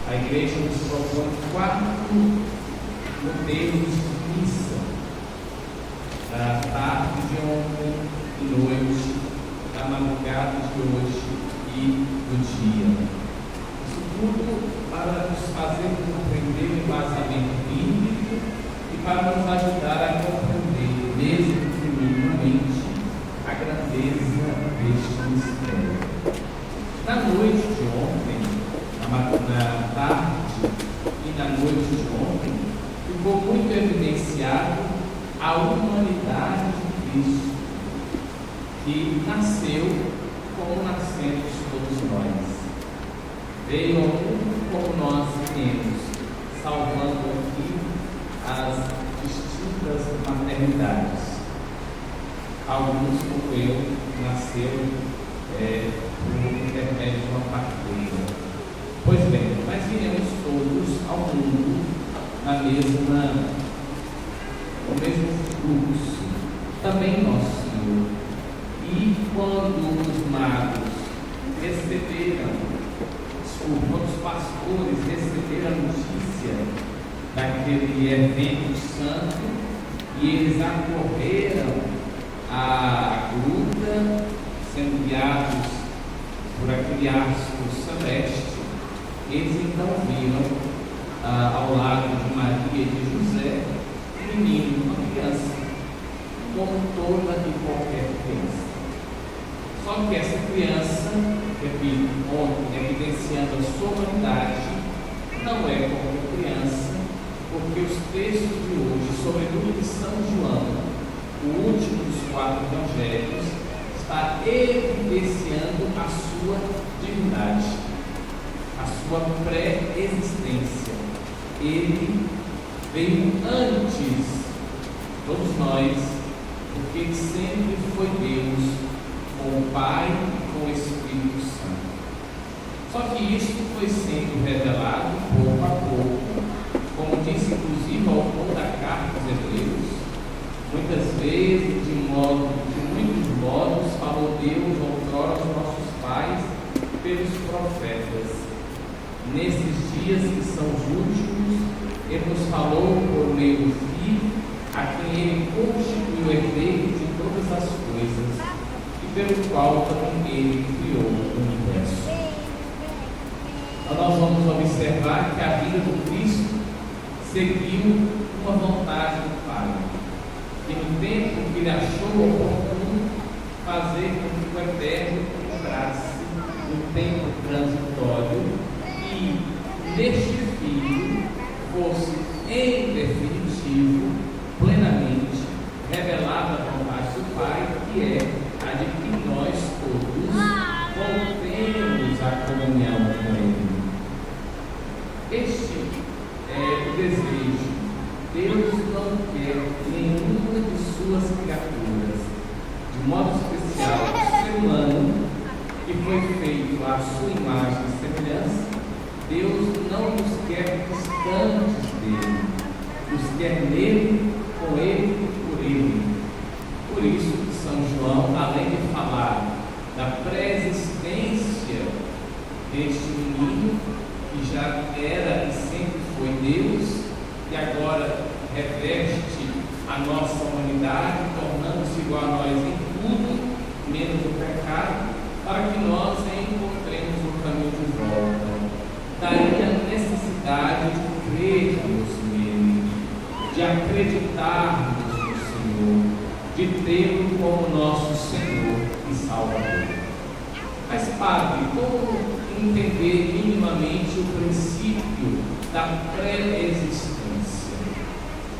A igreja nos propõe 4 modelos de missa: da tarde de ontem e noite, da madrugada de hoje e do dia. Isso tudo para nos fazer compreender o embasamento bíblico e para nos ajudar a compreender, mesmo que minimamente, a grandeza deste mistério. Na noite de ontem, na tarde e na noite de ontem, ficou muito evidenciado a humanidade de Cristo, que nasceu como nascemos todos nós. Veio ao mundo como nós viemos, salvando aqui as distintas maternidades. Alguns, como eu, nasceram por intermédio de uma parteira. Pois bem, nós viemos todos ao mundo no mesmo fluxo, também nosso Senhor. E quando os magos quando os pastores receberam a notícia daquele evento santo, e eles acorreram à gruta, sendo guiados por aquele astro celeste, eles então viram ao lado de Maria e de José um menino, uma criança, como toda e qualquer criança. Só que essa criança, repito, evidenciando a sua humanidade, não é qualquer criança, porque os textos de hoje, sobretudo de São João, o último dos 4 evangelhos, está evidenciando a sua divindade, a sua pré-existência. Ele veio antes de todos nós, porque ele sempre foi Deus, com o Pai e com o Espírito Santo. Só que isso foi sendo revelado pouco a pouco, como disse inclusive o autor da carta aos Hebreus, muitas vezes, de muitos modos, falou Deus outrora aos nossos pais pelos profetas. Nesses dias que são os últimos, Ele nos falou por meio do Filho, a quem Ele constituiu herdeiro de todas as coisas, e pelo qual também Ele criou o universo. Então nós vamos observar que a vida do Cristo seguiu uma vontade do Pai, e no tempo que Ele achou oportuno fazer com que o Eterno entrasse no tempo transitório, e neste Filho fosse em definitivo, plenamente revelada a vontade do Pai, que é a de que nós todos voltemos à comunhão com Ele. Este é o desejo. Deus não quer nenhuma de suas criaturas, de modo especial o ser humano, que foi feito à sua imagem e semelhança. Deus não nos quer distantes dele, nos quer nele, com ele e por ele. Por isso que São João, além de falar da pré-existência deste menino, que já era e sempre foi Deus, e agora reveste a nossa humanidade, tornando-se igual a nós em tudo, menos o pecado, para que nós encontremos o caminho de volta. Daí a necessidade de crermos nele, de acreditarmos no Senhor, de tê-lo como nosso Senhor e Salvador. Mas, Padre, como entender minimamente o princípio da pré-existência?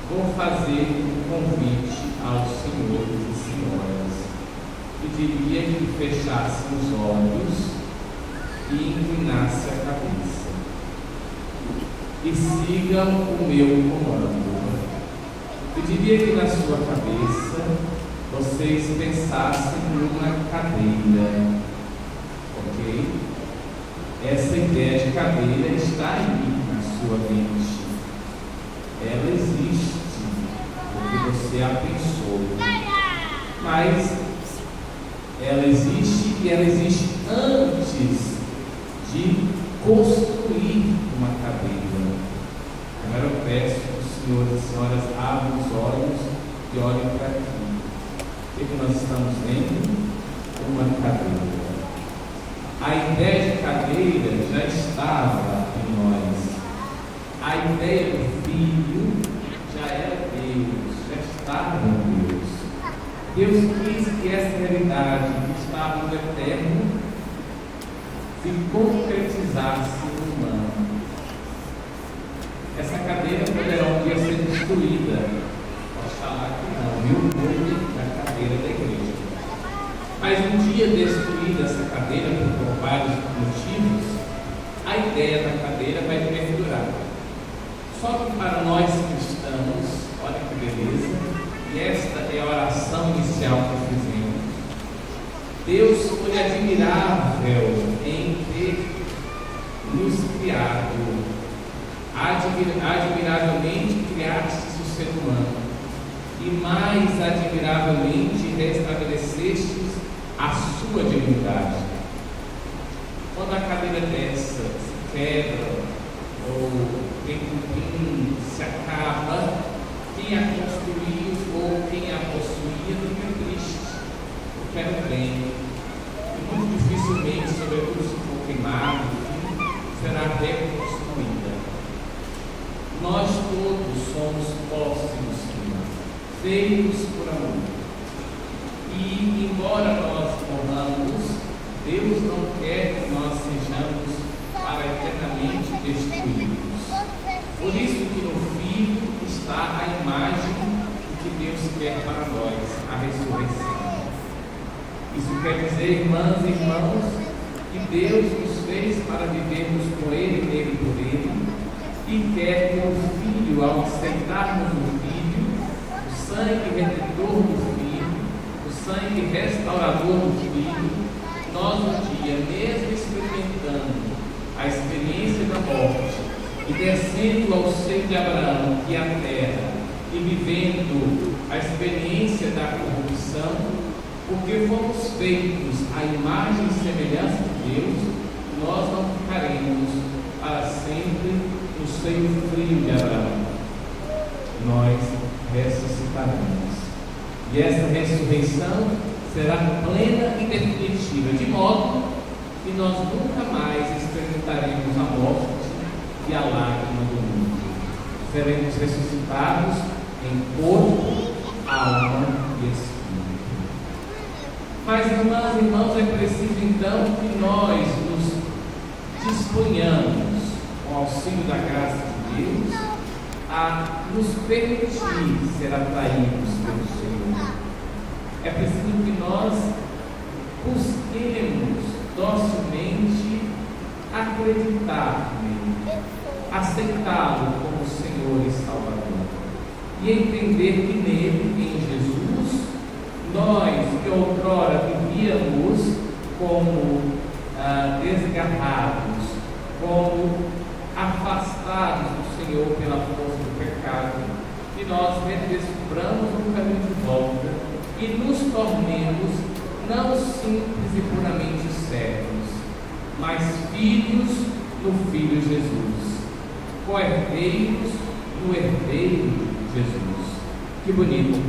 Vou fazer um convite aos senhores e senhoras. Pediria que fechassem os olhos e inclinassem a cabeça. E sigam o meu comando. Pediria que na sua cabeça vocês pensassem numa cadeira, ok? Essa ideia de cadeira está aí na sua mente. Ela existe, porque você a pensou. Mas ela existe e ela existe antes de construir construir uma cadeira. Agora eu peço que os senhores e senhoras abram os olhos e olhem para aqui. O que nós estamos vendo? Uma cadeira. A ideia de cadeira já estava em nós. A ideia do filho já era Deus, já estava em Deus. Deus quis que essa realidade que estava no eterno se concretizasse no humano. Essa cadeira poderá um dia ser destruída. Pode falar que não, viu? Da cadeira da igreja. Mas um dia destruída essa cadeira por vários motivos, a ideia da cadeira vai perdurar. Só que para nós cristãos, olha que beleza, e esta é a oração inicial que fizemos. Deus foi admirável em ter nos criado, admiravelmente criastes o ser humano, e mais admiravelmente restabelecestes a sua divindade. Quando a cadeira dessa se quebra, ou tem se acaba, quem a construiu ou quem a possuía fica triste, porque era o bem. E muito dificilmente, sobretudo se for queimado, será reconstruída. Nós todos somos postos do Senhor, feitos por amor. E embora nós morramos, Deus não quer que nós sejamos para eternamente destruídos. Por isso que no Filho está a imagem do que Deus quer para nós, a ressurreição. Isso quer dizer, irmãs e irmãos, que Deus nos fez para vivermos com Ele, nele e por Ele, e quer que o Filho, ao aceitarmos o Filho, o sangue redentor do Filho, o sangue restaurador do Filho, nós um dia, mesmo experimentando a experiência da morte e descendo ao seio de Abraão e à terra e vivendo a experiência da corrupção, porque fomos feitos à imagem e semelhança de Deus, nós não ficaremos para sempre no seio frio de Abraão. Nós ressuscitaremos. E essa ressurreição será plena e definitiva, de modo que nós nunca mais experimentaremos a morte e a lágrima do mundo. Seremos ressuscitados em corpo, alma e espírito. Mas, irmãs e irmãos, é preciso então que nós nos disponhamos, com o auxílio da graça de Deus, a nos permitir ser atraídos pelo Senhor. É preciso que nós busquemos docilmente acreditar nele, aceitá-lo como Senhor e Salvador, e entender que nele, em Jesus, nós que outrora vivíamos como desgarrados, como afastados do Senhor pela força do pecado, que nós redescobramos o caminho de volta e nos tornemos não simples e puramente servos, mas filhos do Filho Jesus, co-herdeiros do herdeiro Jesus. Que bonito!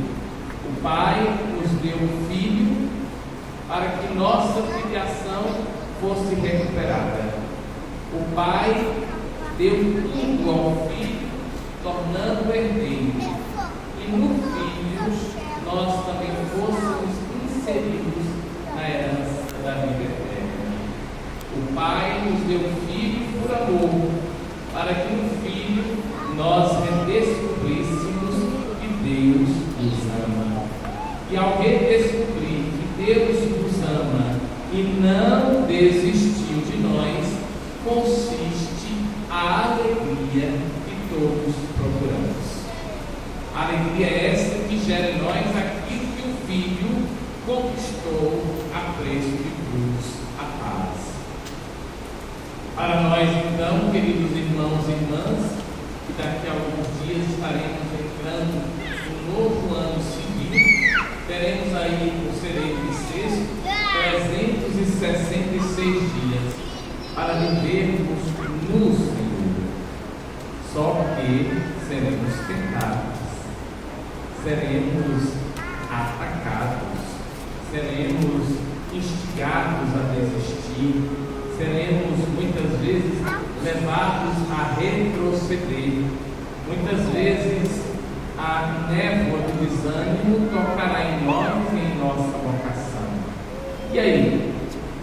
O Pai nos deu um Filho para que nossa filiação fosse recuperada. O Pai deu tudo ao Filho, tornando-o herdeiro, e no Filho nós também fôssemos inseridos na herança da vida eterna. O Pai nos deu o Filho por amor, para que no Filho nós redescobríssemos que Deus nos ama. E ao redescobrir que Deus nos ama e não desistiu de nós, consiste a alegria que todos procuramos. A alegria é esta que gera em nós aquilo que o Filho conquistou a preço de cruz, a paz. Para nós, então, queridos irmãos e irmãs, que daqui a alguns dias estaremos entrando no novo ano civil, teremos aí no sereno bissexto 366 dias para vivermos nos que seremos tentados, seremos atacados, seremos instigados a desistir, seremos muitas vezes levados a retroceder, muitas vezes a névoa do desânimo tocará em nós e em nossa vocação. E aí,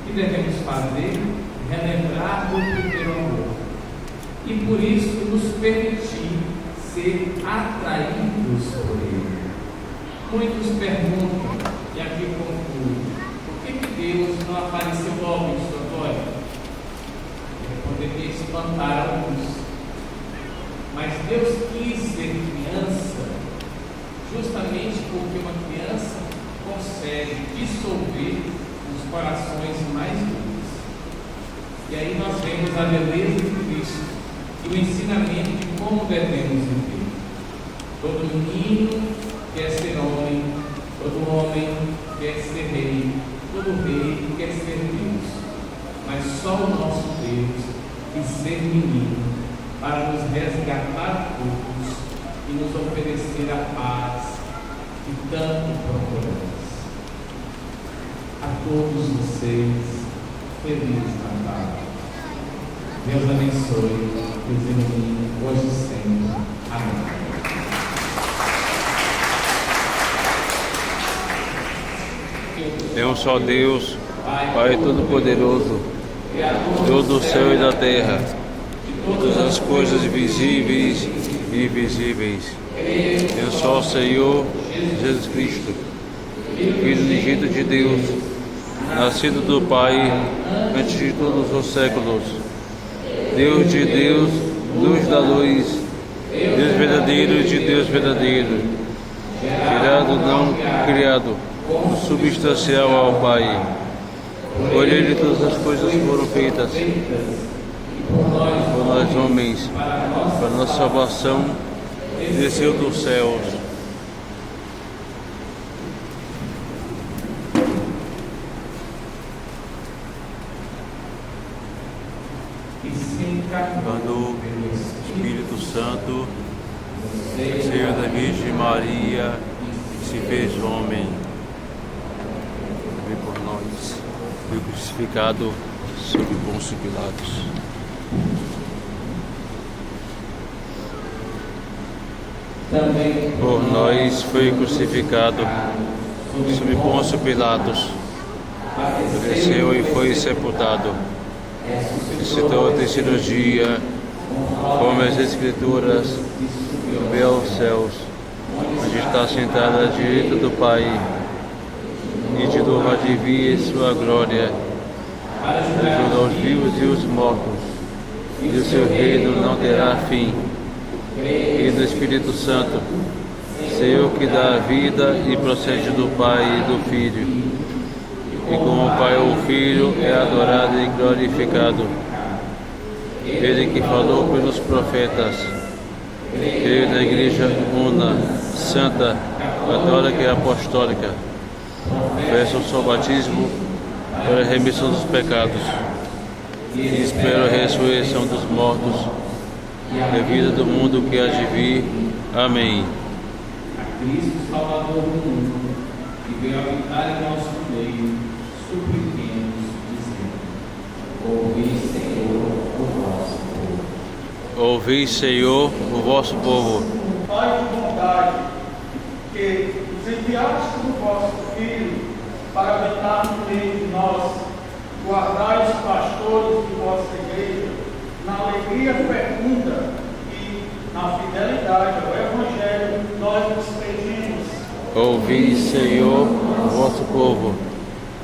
o que devemos fazer? Relembrar do primeiro amor e por isso nos permitir ser atraídos por ele. Muitos perguntam, e aqui concluo, por que Deus não apareceu logo em sua glória? Ele poderia espantar alguns, mas Deus quis ser criança justamente porque uma criança consegue dissolver os corações mais duros. E aí nós vemos a beleza de Cristo e o ensinamento de como devemos viver. Todo menino quer ser homem, todo homem quer ser rei, todo rei quer ser Deus. Mas só o nosso Deus quis ser menino para nos resgatar todos e nos oferecer a paz que tanto procuramos. A todos vocês, Feliz Natal. Deus abençoe, Deus ilumine, hoje e sempre. Amém. É um só Deus, Pai Todo-Poderoso, Deus do céu e da terra, de todas as coisas visíveis e invisíveis. É um só Senhor Jesus Cristo, Filho unigênito de Deus, nascido do Pai antes de todos os séculos, Deus de Deus, luz da luz, Deus verdadeiro de Deus verdadeiro, gerado não criado, substancial ao Pai. Por ele todas as coisas foram feitas, por nós homens, para nossa salvação, desceu dos céus. Quando o Espírito Santo, Senhor da Virgem Maria, se fez homem, também por nós, foi crucificado sob Pôncio Pilatos. Por nós foi crucificado sob Pôncio Pilatos, desceu e foi sepultado. Ressuscitou ao terceiro dia, como as Escrituras, subiu aos céus, onde está sentado à direita do Pai, e de novo há de vir em sua glória, julga os vivos e os mortos, e o seu reino não terá fim. E do Espírito Santo, Senhor que dá a vida e procede do Pai e do Filho, e como o Pai ou o Filho é adorado e glorificado. Ele que falou pelos profetas, creio na Igreja una, santa, católica e apostólica, confesso o seu batismo para a remissão dos pecados, e espero a ressurreição dos mortos e a vida do mundo que há de vir. Amém. A Cristo Salvador do mundo, que veio habitar em nosso meio, supliquemos, dizendo: ouvi, Senhor, o vosso povo. Ouvi, Senhor, o vosso povo. Pai de bondade, que os enviaste do vosso Filho para habitar no meio de nós, guardai os pastores de vossa igreja na alegria fecunda e na fidelidade ao Evangelho, nós nos pedimos. Ouvi, Senhor, o vosso povo.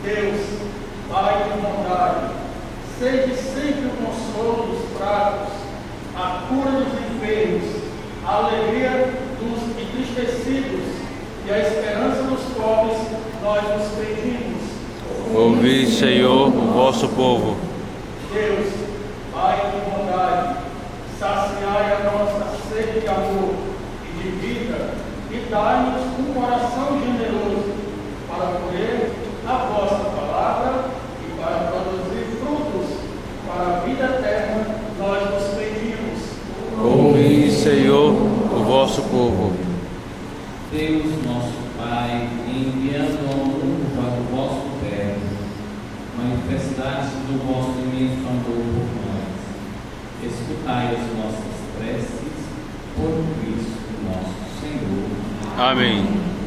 Deus, Pai de bondade, sede sempre o consolo dos fracos, a cura dos enfermos, a alegria dos entristecidos e a esperança dos pobres, nós nos pedimos. Ouvi, Senhor, o vosso povo. Deus, Pai de bondade, saciai a nossa sede de amor e de vida e dai-nos um coração generoso para acolher a vossa palavra e para produzir frutos para a vida eterna, nós nos pedimos. Ouvi, Senhor, vosso povo. Deus nosso Pai, enviando ao mundo para o vosso Verbo, manifestaste do vosso imenso amor por nós. Escutai as nossas preces, por Cristo nosso Senhor. Amém.